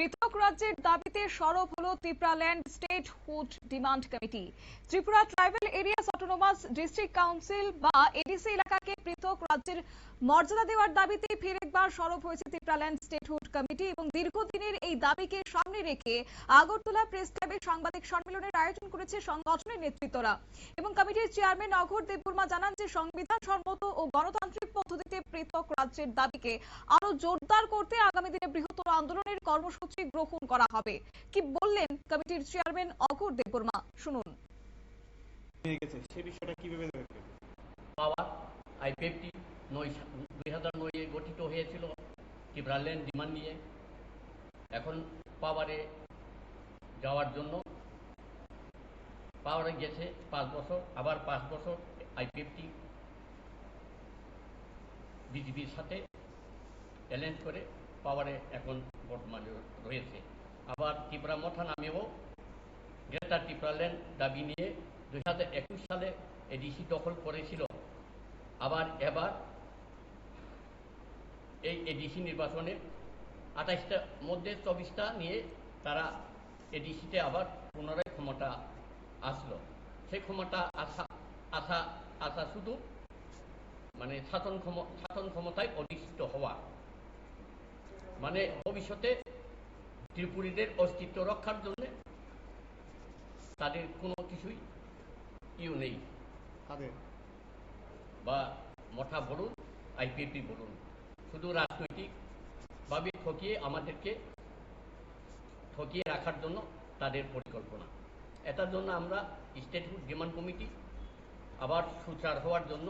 পৃথক রাজ্যের দাবিতে সরব হলো Tripuraland statehood demand committee. Tripura tribal areas autonomous district council বা এডিসি এলাকাকে পৃথক রাজ্যের মর্যাদা দেওয়ার দাবিতে ফের একবার সরব হয়েছে ত্রিপুরাল্যান্ড স্টেটহুড কমিটি এবং দীর্ঘদিনের এই দাবিকে সামনে রেখে আগরতলা প্রেস ক্লাবে সাংবাদিক সম্মেলনের আয়োজন করেছে সংগঠনের নেতৃত্বরা। এবং কমিটির চেয়ারম্যান অঘোর দেববর্মা জানান যে সংবিধান সম্মত ও গণতান্ত্রিক পদ্ধতিতে পৃথক রাজ্যের দাবিকে আরো জোরদার করতে আগামী দিনে বৃহত্তর আন্দোলনের কর্মসূচি গ্রহণ করা হবে। কি বললেন কমিটির চেয়ারম্যান অঘোর দেববর্মা, শুনুন। সেই বিষয়টা কিভাবে দেখবেন? পাওয়ার আইপিএফটি 2009 গঠিত হয়েছিল ত্রিপুরাল্যান্ড ডিমান্ড নিয়ে। এখন পাওয়ারে যাওয়ার জন্য পাওয়ারে গেছে 5 বছর, আবার 5 বছর আইপিএফটি বিজেপির সাথে চ্যালেঞ্জ করে পাওয়ারে এখন বর্তমানে রয়েছে। আবার ত্রিপুরা মথা নামেও গ্রেটার ত্রিপুরাল্যান্ড দাবি নিয়ে 2021 সালে এডিসি দখল করেছিল। এবার এই এডিসি নির্বাচনে 28টার মধ্যে 24টা নিয়ে তারা এডিসিতে আবার পুনরায় ক্ষমতা আসলো। সেই ক্ষমতা আসা শুধু মানে শাসন ক্ষমতায় অধিষ্ঠিত হওয়া, মানে ভবিষ্যতে ত্রিপুরীদের অস্তিত্ব রক্ষার জন্য তাদের কোনো কিছুই নেই। বা মঠা বলুন, আইপিএফটি বলুন, শুধু রাজনৈতিকভাবে আমাদেরকে ঠকিয়ে রাখার জন্য তাদের পরিকল্পনা। এটার জন্য আমরা স্টেটহুড ডিমান্ড কমিটি আবার সুচার হওয়ার জন্য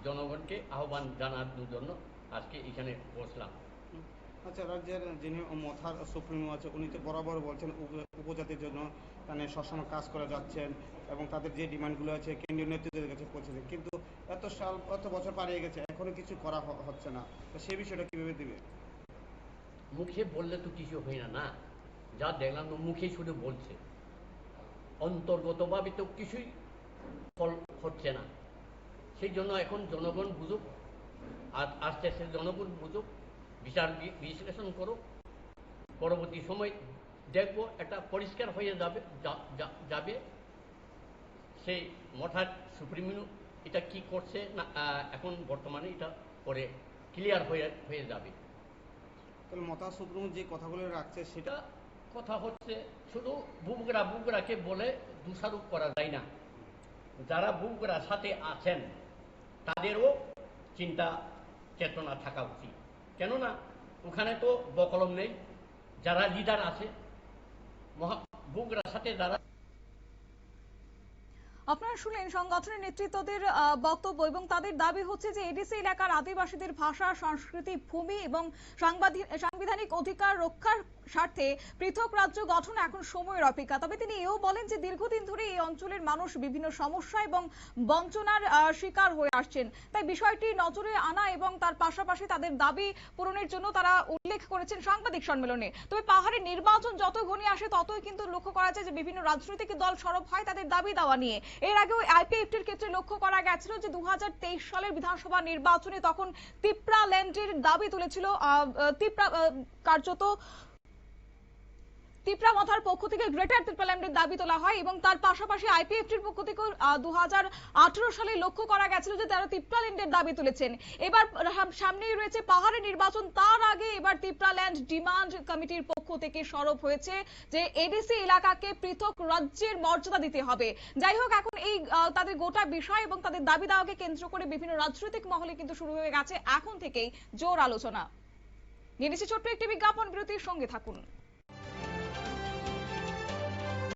জনগণকে আহ্বান জানানোর জন্য আজকে এখানে বসলাম। আচ্ছা, রাজ্যের যিনি মথার সুপ্রিমো আছে উনি তো বরাবর বলছেন উপজাতির জন্য মানে সবসময় কাজ করে যাচ্ছেন এবং তাদের যে ডিমান্ডগুলো আছে কেন্দ্রীয় নেতৃত্বের কাছে পৌঁছেছে, কিন্তু এত বছর পালিয়ে গেছে, এখনো কিছু করা হচ্ছে না। তো সেই বিষয়টা কিভাবে দিবে? মুখে বললে তো কিছু হয় না, যা দেখলাম মুখে শুধু বলছে, অন্তর্গতভাবে তো কিছুই ফল হচ্ছে না। সেই জন্য এখন জনগণ বুঝুক, আস্তে আস্তে জনগণ বুঝুক, বিচার বিশ্লেষণ করো, পরবর্তী সময় দেখবো একটা পরিষ্কার হয়ে যাবে সেই মঠার সুপ্রিমো এটা কি করছে না। এখন বর্তমানে এটা পরে ক্লিয়ার হয়ে যাবে। তাহলে মথা সুপ্রিমো যে কথাগুলো রাখছে সেটা কথা হচ্ছে শুধু বুগরাকে বলে দোষারোপ করা যায় না। যারা বুগরার সাথে আছেন তাদেরও চিন্তা চেতনা থাকা উচিত। কেননা ওখানে তো বকলম নেই, যারা লিডার আছে বুগরার সাথে যারা। আপনারা শুনলেন সংগঠনের নেতৃত্বদের বক্তব্য এবং তাদের দাবি হচ্ছে যে এডিসি এলাকার আদিবাসীদের ভাষা, সংস্কৃতি, ভূমি এবং সাংবিধানিক অধিকার রক্ষার স্বার্থে পৃথক রাজ্য গঠন এখন সময়ের অপেক্ষা। তবে তিনি এও বলেন যে দীর্ঘদিন ধরে এই অঞ্চলের মানুষ বিভিন্ন সমস্যা এবং বঞ্চনার শিকার হয়ে আসছেন, তাই বিষয়টি নজরে আনা এবং তার পাশাপাশি তাদের দাবি পূরণের জন্য তারা উল্লেখ করেছেন সাংবাদিক সম্মেলনে। তবে পাহাড়ের নির্বাচন যত ঘনিয়ে আসে ততই কিন্তু লক্ষ্য করা যায় যে বিভিন্ন রাজনৈতিক দল সরব হয় তাদের দাবি দাওয়া নিয়ে। এর আগেও আইপিএফটির ক্ষেত্রে লক্ষ্য করা গেছিল যে 2023 সালের বিধানসভা নির্বাচনে তখন ত্রিপুরাল্যান্ডের দাবি তুলেছিল ত্রিপুরা মথার পক্ষ থেকে গ্রেটার ত্রিপুরাল্যান্ডের দাবি তোলা হয় এবং তার পাশাপাশি আইপিএফটির পক্ষ থেকে 2018 সালে লক্ষ্য করা গেছিল যে তারা ত্রিপুরাল্যান্ডের দাবি তুলেছেন। এবার সামনেই রয়েছে পাহাড়ের নির্বাচন, তার আগে এবার ত্রিপুরাল্যান্ড ডিমান্ড কমিটির পক্ষ থেকে সরব হয়েছে যে এডিসি এলাকাকে পৃথক রাজ্যের মর্যাদা দিতে হবে। যাই হোক, এখন এই তাদের গোটা বিষয় এবং তাদের দাবি দাওয়াকে কেন্দ্র করে বিভিন্ন রাজনৈতিক মহলে কিন্তু শুরু হয়ে গেছে এখন থেকেই জোর আলোচনা। নিয়ে নিচ্ছি ছোট্ট একটি বিজ্ঞাপন বিরতির, সঙ্গে থাকুন।